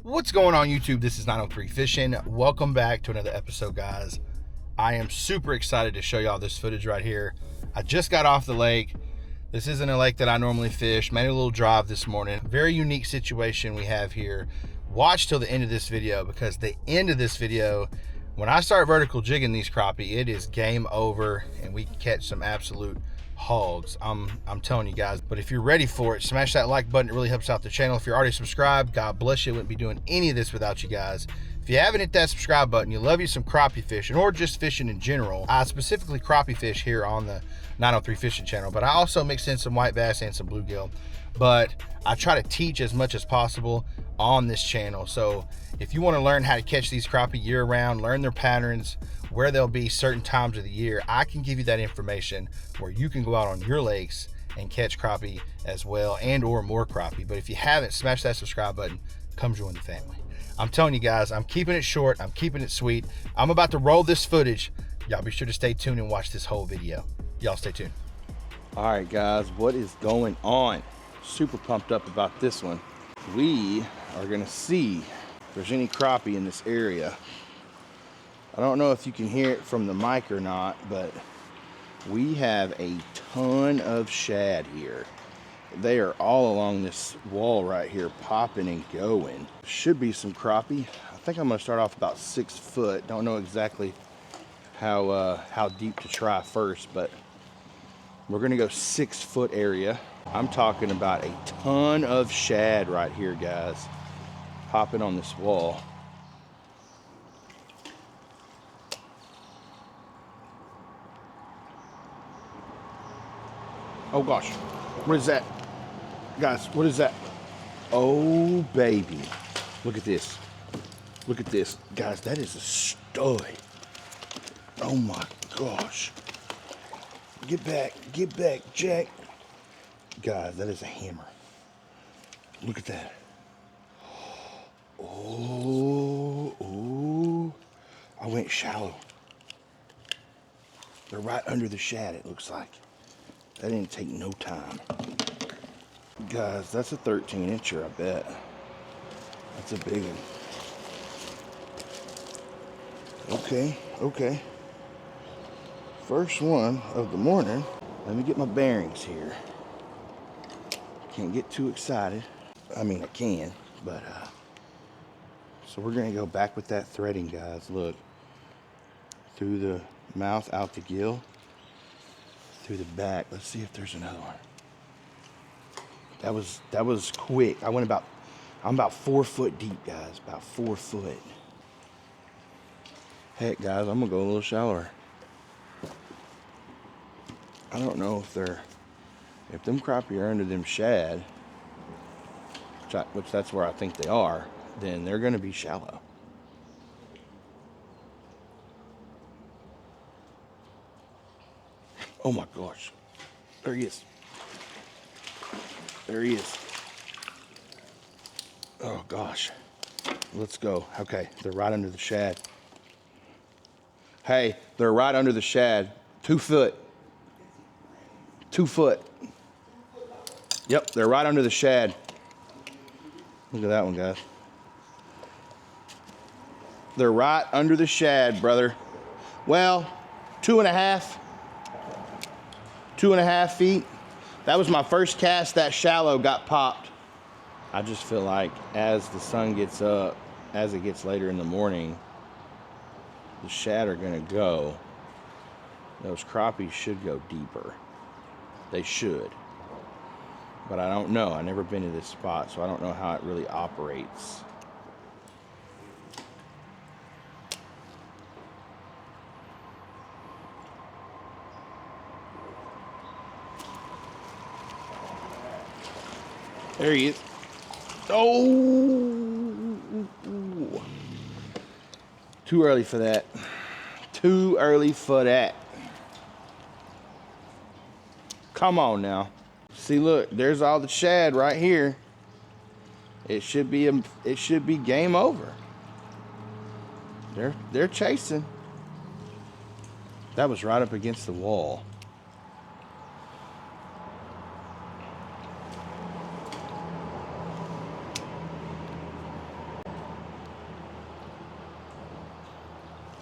What's going on YouTube? This is 903 Fishing. Welcome back to another episode, guys. I am super excited to show y'all this footage right here. I just got off the lake. This isn't a lake that I normally fish. Made a little drive this morning. Very unique situation we have here. Watch till the end of this video, because the end of this video, when I start vertical jigging these crappie, it is game over and we catch some absolute hogs. I'm telling you guys. But if you're ready for it, smash that like button. It really helps out the channel. If you're already subscribed, God bless you. I wouldn't be doing any of this without you guys. If you haven't hit that subscribe button, you love you some crappie fishing or just fishing in general. I specifically crappie fish here on the 903 Fishing channel, but I also mix in some white bass and some bluegill. But I try to teach as much as possible on this channel. So if you want to learn how to catch these crappie year round, learn their patterns, where they'll be certain times of the year, I can give you that information where you can go out on your lakes and catch crappie as well, and or more crappie. But if you haven't, smash that subscribe button. Come join the family. I'm telling you guys, I'm keeping it short. I'm keeping it sweet. I'm about to roll this footage. Y'all be sure to stay tuned and watch this whole video. Y'all stay tuned. All right, guys, what is going on? Super pumped up about this one. We are gonna see if there's any crappie in this area. I don't know if you can hear it from the mic or not, but we have a ton of shad here. They are all along this wall right here, popping and going. Should be some crappie. I think I'm gonna start off about 6 foot. Don't know exactly how deep to try first, but we're gonna go 6 foot area. I'm talking about a ton of shad right here, guys, popping on this wall. Oh gosh, what is that? Guys, what is that? Oh baby, look at this. Look at this. Guys, that is a stud. Oh my gosh. Get back, Jack. Guys, that is a hammer. Look at that. Oh, I went shallow. They're right under the shad, it looks like. That didn't take no time. Guys, that's a 13-incher, I bet. That's a big one. Okay. First one of the morning. Let me get my bearings here. Can't get too excited. I mean, I can, but so we're gonna go back with that threading, guys. Look, through the mouth, out the gill, through the back. Let's see if there's another one. That was quick. I'm about 4 foot deep, guys. About 4 foot. Heck, guys, I'm gonna go a little shallower. I don't know if them crappie are under them shad, which that's where I think they are, then they're gonna be shallow. Oh my gosh. There he is. There he is. Oh gosh. Let's go. Okay, they're right under the shad. Hey, they're right under the shad. 2 foot. 2 foot. Yep, they're right under the shad. Look at that one, guys. They're right under the shad, brother. Well, 2.5. 2.5 feet. That was my first cast that shallow, got popped. I just feel like as the sun gets up, as it gets later in the morning, the shad are gonna go. Those crappies should go deeper. They should. But I don't know. I've never been to this spot, so I don't know how it really operates. There he is. Oh, too early for that. Too early for that. Come on now. See, look, there's all the shad right here. It should be game over. They're chasing. That was right up against the wall.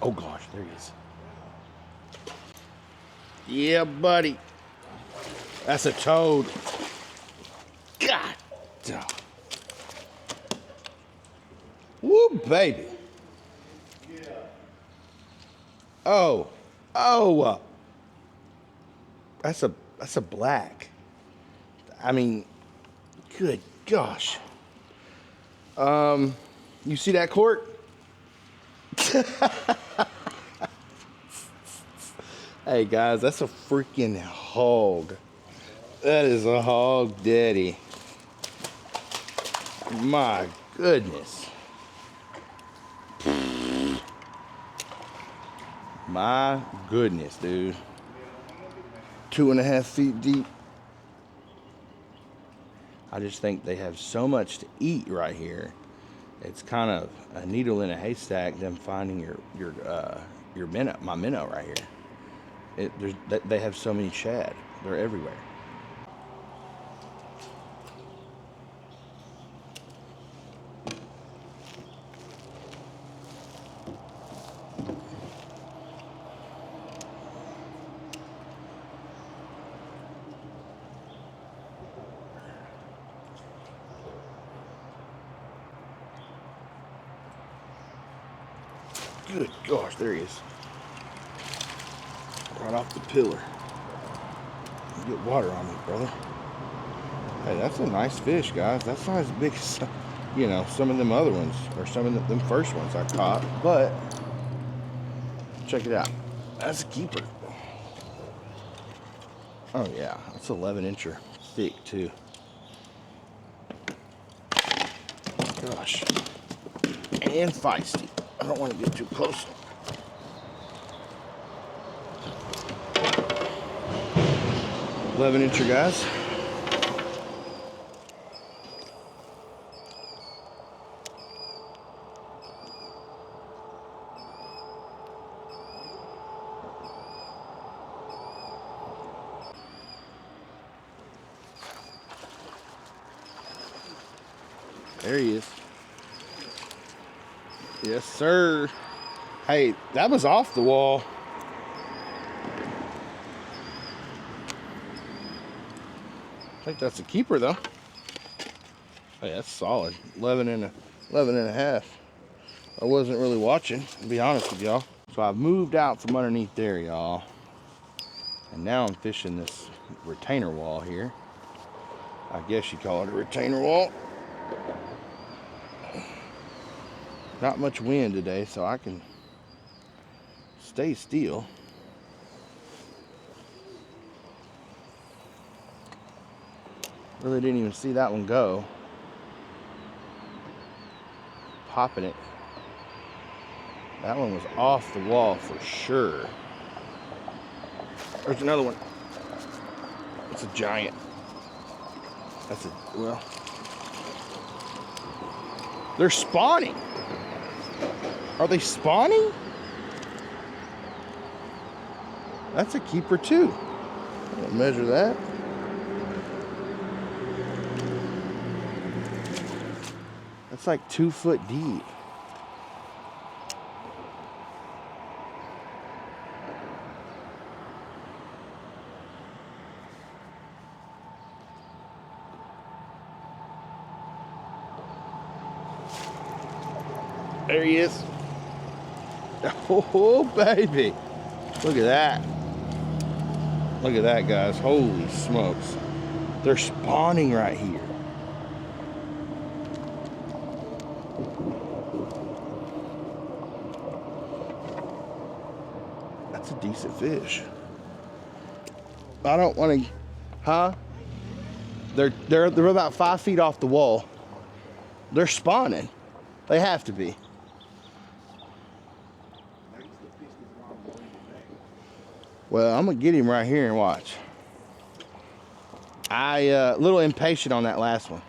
Oh gosh, there he is. Yeah, buddy. That's a toad. God. Woo, baby. Oh. Oh. That's a black. I mean, good gosh. You see that cork? Hey guys, that's a freaking hog. That is a hog daddy. My goodness. My goodness, dude. 2.5 feet deep. I just think they have so much to eat right here. It's kind of a needle in a haystack, them finding your minnow, my minnow right here. They have so many shad. They're everywhere. Good gosh, there he is. Right off the pillar. Get water on me, brother. Hey, that's a nice fish, guys. That's not as big as, you know, some of them other ones, or some of them first ones I caught, but check it out. That's a keeper. Oh yeah, that's 11-incher thick too. Gosh. And feisty. I don't want to get too close. "11-incher, guys. There he is. Yes, sir. Hey, that was off the wall. I think that's a keeper, though. Hey, that's solid. 11 and a half. I wasn't really watching, to be honest with y'all. So I've moved out from underneath there, y'all. And now I'm fishing this retainer wall here. I guess you call it a retainer wall. Not much wind today, so I can stay still. Really didn't even see that one go. Popping it. That one was off the wall for sure. There's another one. It's a giant. That's a, well, they're spawning. Are they spawning? That's a keeper too. I'll measure that. That's like 2 foot deep. There he is. Oh, baby. Look at that. Look at that, guys. Holy smokes. They're spawning right here. That's a decent fish. I don't want to, huh? They're about 5 feet off the wall. They're spawning. They have to be. Well, I'm gonna get him right here and watch. A little impatient on that last one.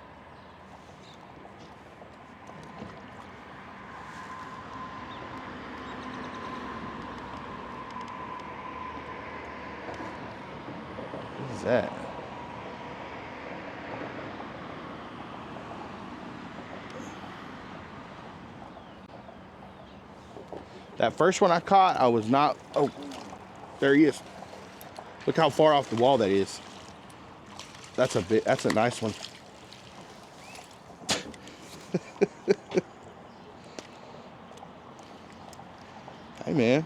What is that? That first one I caught, I was not, oh, there he is. Look how far off the wall that is. That's a nice one. Hey man,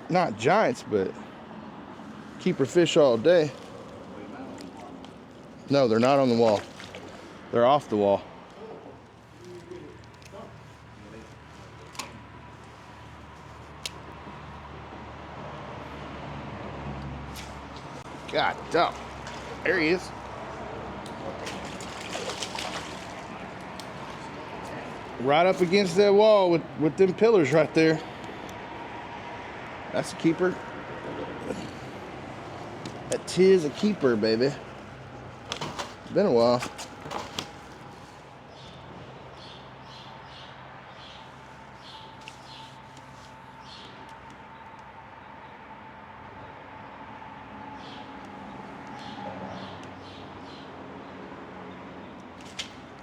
not giants, but keeper fish all day. No, they're not on the wall. They're off the wall. God damn. There he is. Right up against that wall with them pillars right there. That's a keeper. That tis a keeper, baby. It's been a while.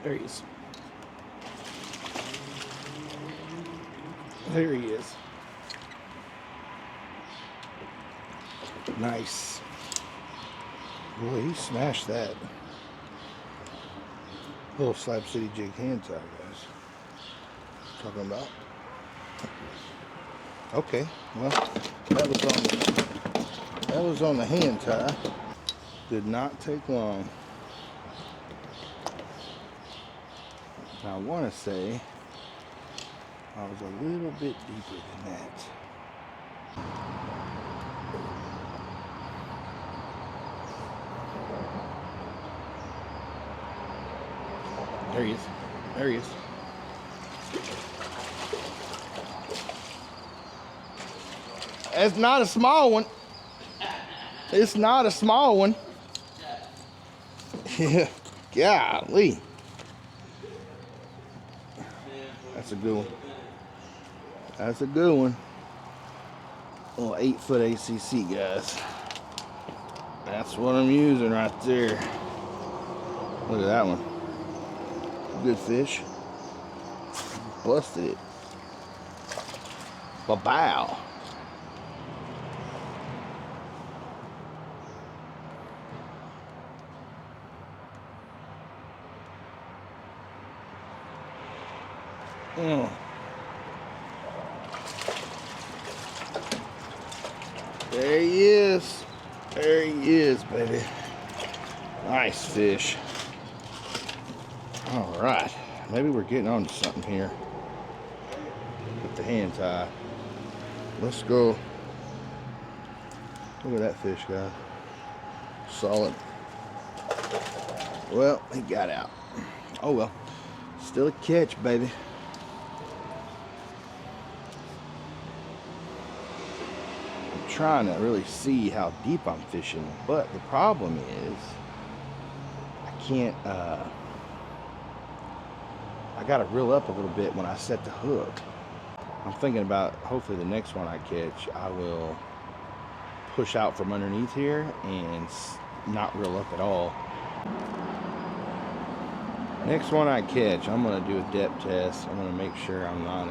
There he is. There he is. Nice. Boy, he smashed that. Little Slab City jig hand tie, guys. Talking about. Okay, well, that was on the hand tie. Did not take long. Now, I want to say I was a little bit deeper than that. There he is. There he is. It's not a small one. It's not a small one. Yeah. Golly. That's a good one. That's a good one. Little 8-foot ACC, guys. That's what I'm using right there. Look at that one. Good fish. Busted it. Ba-bow. There he is. There he is, baby. Nice fish. All right. Maybe we're getting on to something here with the hand tie. Let's go. Look at that fish, guys. Solid. Well, he got out. Oh well. Still a catch, baby. Trying to really see how deep I'm fishing, but the problem is I can't I gotta reel up a little bit when I set the hook. I'm thinking about hopefully the next one I catch I will push out from underneath here and not reel up at all. Next one I catch, I'm gonna do a depth test. I'm gonna make sure I'm not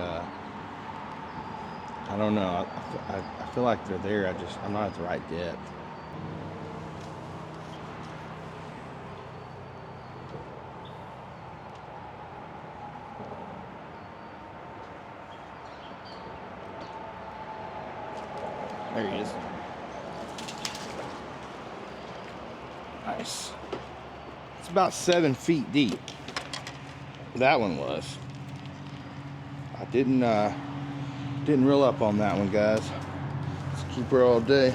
I don't know. I feel like they're there. I'm not at the right depth. There he is. Nice. It's about 7 feet deep. That one was. I didn't reel up on that one, guys. Let's keep her all day.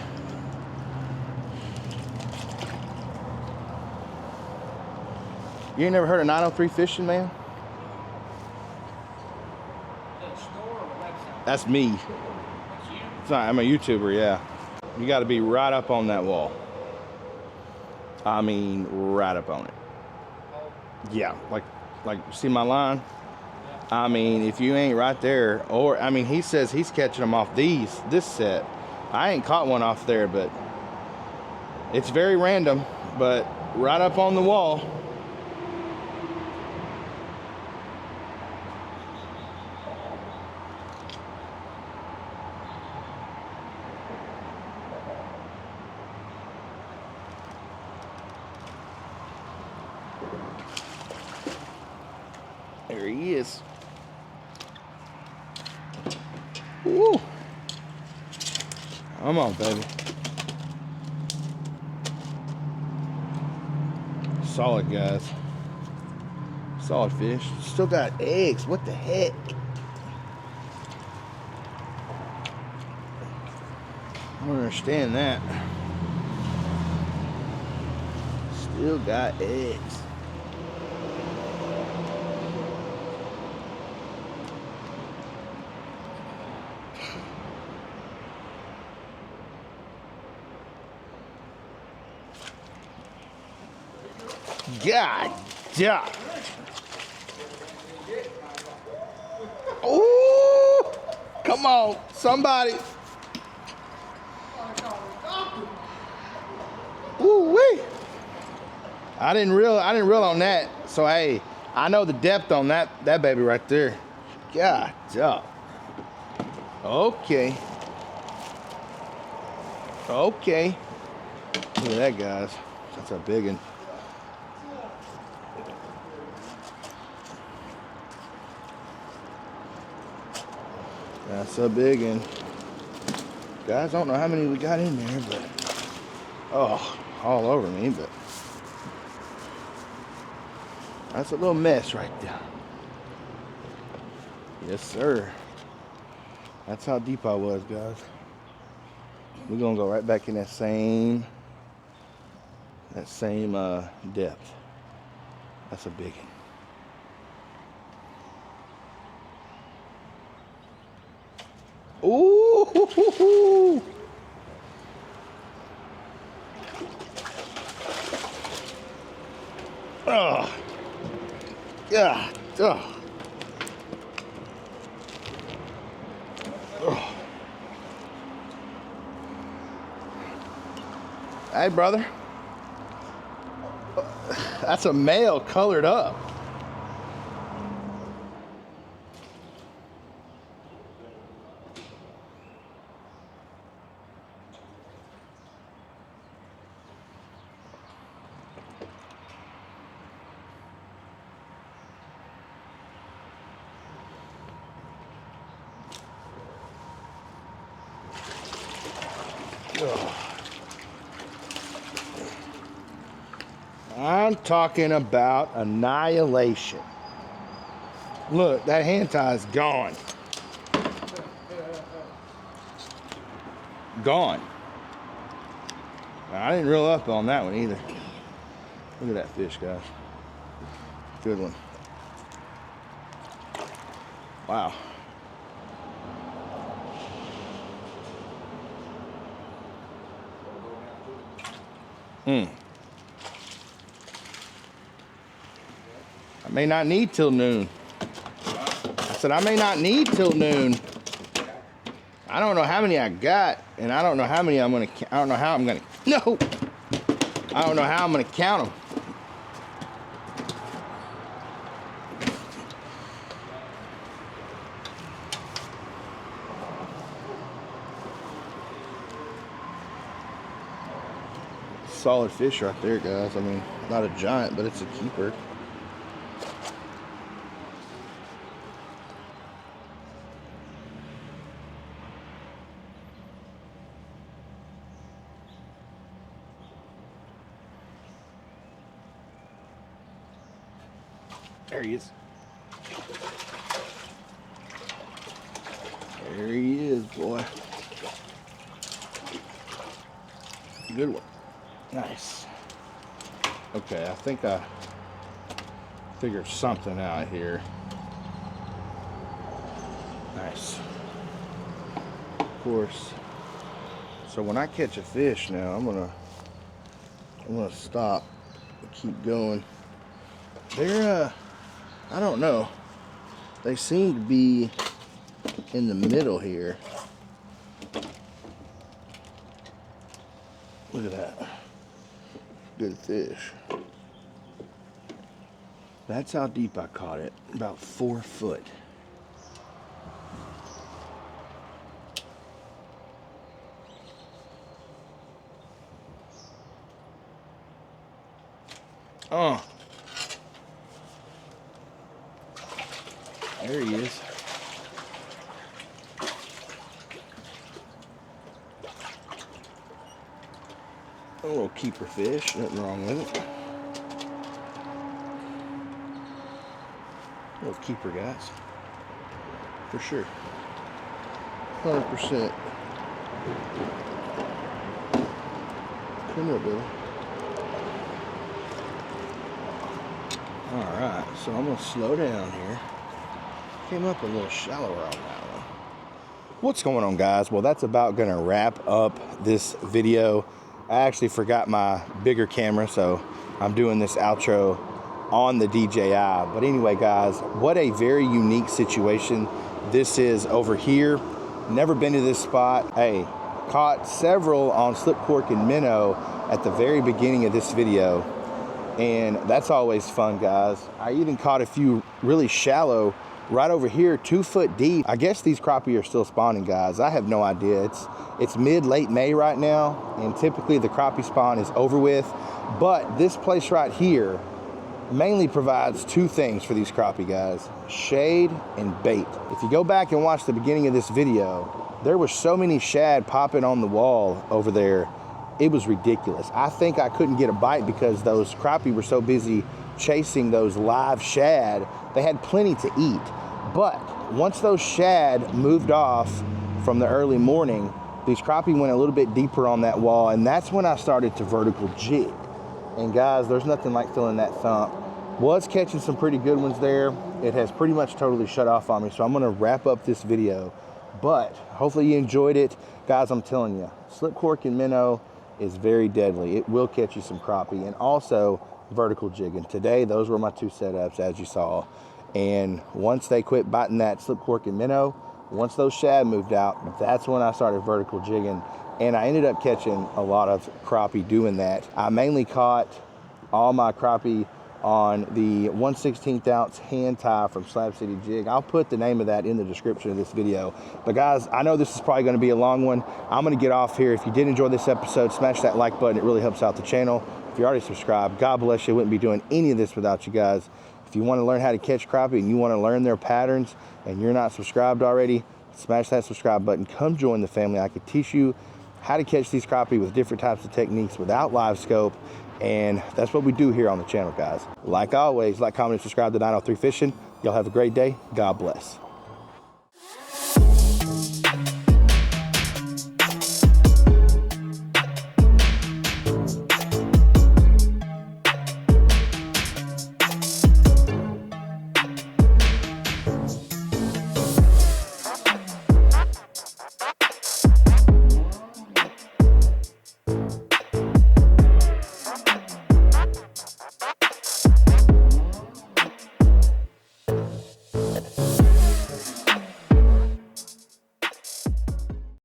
You ain't never heard of 903 fishing, man? That's me. It's not, I'm a YouTuber, yeah. You got to be right up on that wall. I mean, right up on it. Yeah, like see my line? I mean, if you ain't right there, or I mean, he says he's catching them off this set. I ain't caught one off there, but it's very random, but right up on the wall. There he is. Woo! Come on, baby. Solid, guys. Solid fish. Still got eggs. What the heck? I don't understand that. Still got eggs. God, yeah. Oh, come on, somebody. Ooh wee. I didn't reel on that. So hey, I know the depth on that baby right there. God, yeah. Okay. Okay. Look at that, guys. That's a big one. That's a big one. Guys, I don't know how many we got in there, but oh, all over me, but that's a little mess right there. Yes, sir. That's how deep I was, guys. We're gonna go right back in that same depth. That's a big one. Ooh, hoo, hoo, hoo. Oh, yeah, oh. Oh. Hey, brother, that's a male colored up. I'm talking about annihilation. Look, that hand tie is gone. Gone. I didn't reel up on that one either. Look at that fish, guys. Good one. Wow. I may not need till noon. I said I may not need till noon. I don't know how many I got, and I don't know how many I'm gonna. I don't know how I'm gonna. No. I don't know how I'm gonna count them. Solid fish right there, guys. I mean, not a giant, but it's a keeper. There he is. There he is, boy. Good one. Nice. Okay, I think I figured something out here. Nice. course. So when I catch a fish now, I'm gonna stop and keep going. They're I don't know. They seem to be in the middle here. Look at that. Good fish. That's how deep I caught it. About 4 foot. Oh. There he is. A little keeper fish, nothing wrong with it. Little keeper, guys. For sure. 100%. Come up, Billy. Alright, so I'm going to slow down here. Came up a little shallower on that one. What's going on, guys? Well, that's about going to wrap up this video. I actually forgot my bigger camera, so I'm doing this outro on the DJI. But anyway, guys, what a very unique situation this is over here. Never been to this spot. Hey, caught several on slip cork and minnow at the very beginning of this video, and that's always fun, guys. I even caught a few really shallow right over here, 2 foot deep. I guess these crappie are still spawning, guys. I have no idea. It's mid-late May right now, and typically the crappie spawn is over with. But this place right here mainly provides 2 things for these crappie, guys: shade and bait. If you go back and watch the beginning of this video, there were so many shad popping on the wall over there. It was ridiculous. I think I couldn't get a bite because those crappie were so busy chasing those live shad. They had plenty to eat. But once those shad moved off from the early morning, these crappie went a little bit deeper on that wall, and that's when I started to vertical jig. And guys, there's nothing like feeling that thump. Was catching some pretty good ones there. It has pretty much totally shut off on me, so I'm gonna wrap up this video. But hopefully you enjoyed it. Guys, I'm telling you, slip cork and minnow is very deadly. It will catch you some crappie, and also vertical jigging. Today, those were my 2 setups, as you saw. And once they quit biting that slip cork and minnow, once those shad moved out, that's when I started vertical jigging. And I ended up catching a lot of crappie doing that. I mainly caught all my crappie on the 1/16 ounce hand tie from Slab City Jig. I'll put the name of that in the description of this video. But guys, I know this is probably going to be a long one. I'm going to get off here. If you did enjoy this episode, smash that like button. It really helps out the channel. If you're already subscribed, God bless you. I wouldn't be doing any of this without you guys. If you want to learn how to catch crappie and you want to learn their patterns and you're not subscribed already, smash that subscribe button. Come join the family. I could teach you how to catch these crappie with different types of techniques without live scope. And that's what we do here on the channel, guys. Like always, like, comment, and subscribe to 903 Fishing. Y'all have a great day. God bless.